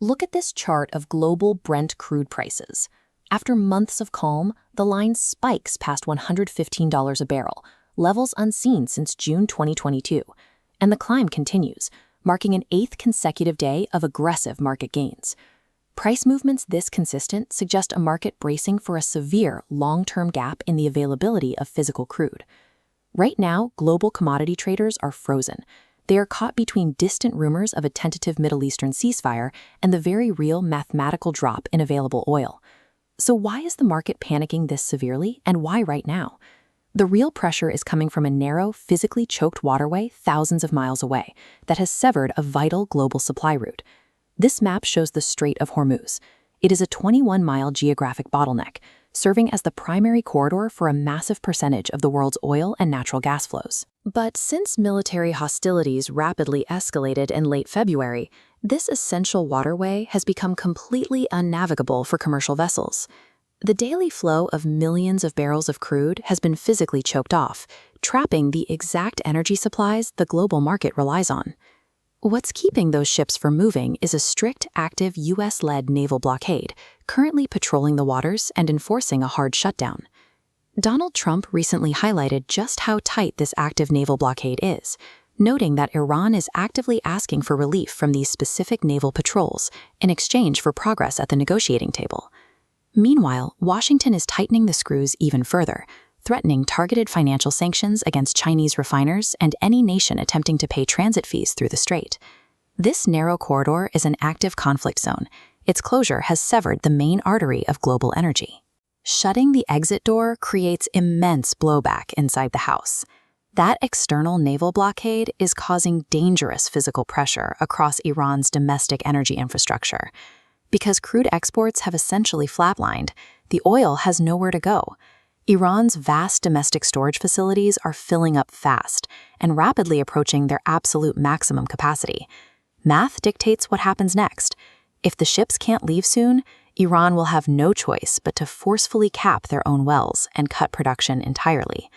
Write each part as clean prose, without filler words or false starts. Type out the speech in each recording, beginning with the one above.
Look at this chart of global Brent crude prices. After months of calm, the line spikes past $115 a barrel, levels unseen since June 2022, and the climb continues, marking an 8th consecutive day of aggressive market gains. Price movements this consistent suggest a market bracing for a severe long-term gap in the availability of physical crude. Right now, global commodity traders are frozen. They are caught between distant rumors of a tentative Middle Eastern ceasefire and the very real mathematical drop in available oil. So why is the market panicking this severely, and why right now? The real pressure is coming from a narrow, physically choked waterway thousands of miles away that has severed a vital global supply route. This map shows the Strait of Hormuz. It is a 21-mile geographic bottleneck, serving as the primary corridor for a massive percentage of the world's oil and natural gas flows. But since military hostilities rapidly escalated in late February, this essential waterway has become completely unnavigable for commercial vessels. The daily flow of millions of barrels of crude has been physically choked off, trapping the exact energy supplies the global market relies on. What's keeping those ships from moving is a strict, active U.S.-led naval blockade, currently patrolling the waters and enforcing a hard shutdown. Donald Trump recently highlighted just how tight this active naval blockade is, noting that Iran is actively asking for relief from these specific naval patrols in exchange for progress at the negotiating table. Meanwhile, Washington is tightening the screws even further, threatening targeted financial sanctions against Chinese refiners and any nation attempting to pay transit fees through the strait. This narrow corridor is an active conflict zone. Its closure has severed the main artery of global energy. Shutting the exit door creates immense blowback inside the house. That external naval blockade is causing dangerous physical pressure across Iran's domestic energy infrastructure. Because crude exports have essentially flatlined, the oil has nowhere to go. Iran's vast domestic storage facilities are filling up fast and rapidly approaching their absolute maximum capacity. Math dictates what happens next. If the ships can't leave soon, Iran will have no choice but to forcefully cap their own wells and cut production entirely.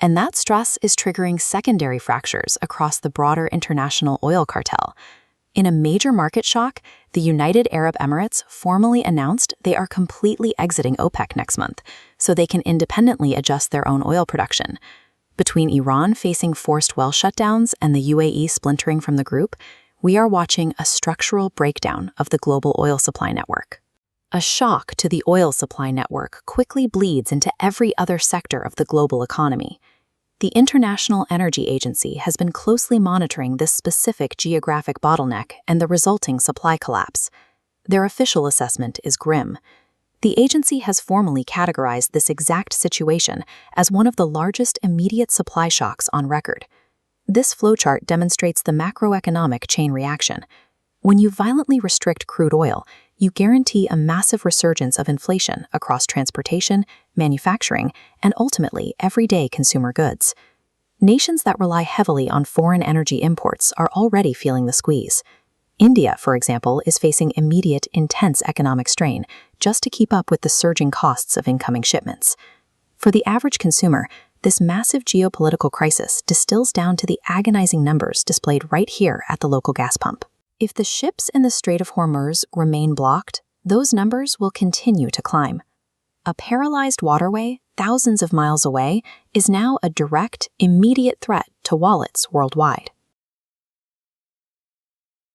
And that stress is triggering secondary fractures across the broader international oil cartel. In a major market shock, the United Arab Emirates formally announced they are completely exiting OPEC next month, so they can independently adjust their own oil production. Between Iran facing forced well shutdowns and the UAE splintering from the group, we are watching a structural breakdown of the global oil supply network. A shock to the oil supply network quickly bleeds into every other sector of the global economy. The International Energy Agency has been closely monitoring this specific geographic bottleneck and the resulting supply collapse. Their official assessment is grim. The agency has formally categorized this exact situation as one of the largest immediate supply shocks on record. This flowchart demonstrates the macroeconomic chain reaction. When you violently restrict crude oil, you guarantee a massive resurgence of inflation across transportation, manufacturing, and ultimately everyday consumer goods. Nations that rely heavily on foreign energy imports are already feeling the squeeze. India, for example, is facing immediate, intense economic strain just to keep up with the surging costs of incoming shipments. For the average consumer, this massive geopolitical crisis distills down to the agonizing numbers displayed right here at the local gas pump. If the ships in the Strait of Hormuz remain blocked, those numbers will continue to climb. A paralyzed waterway thousands of miles away is now a direct, immediate threat to wallets worldwide.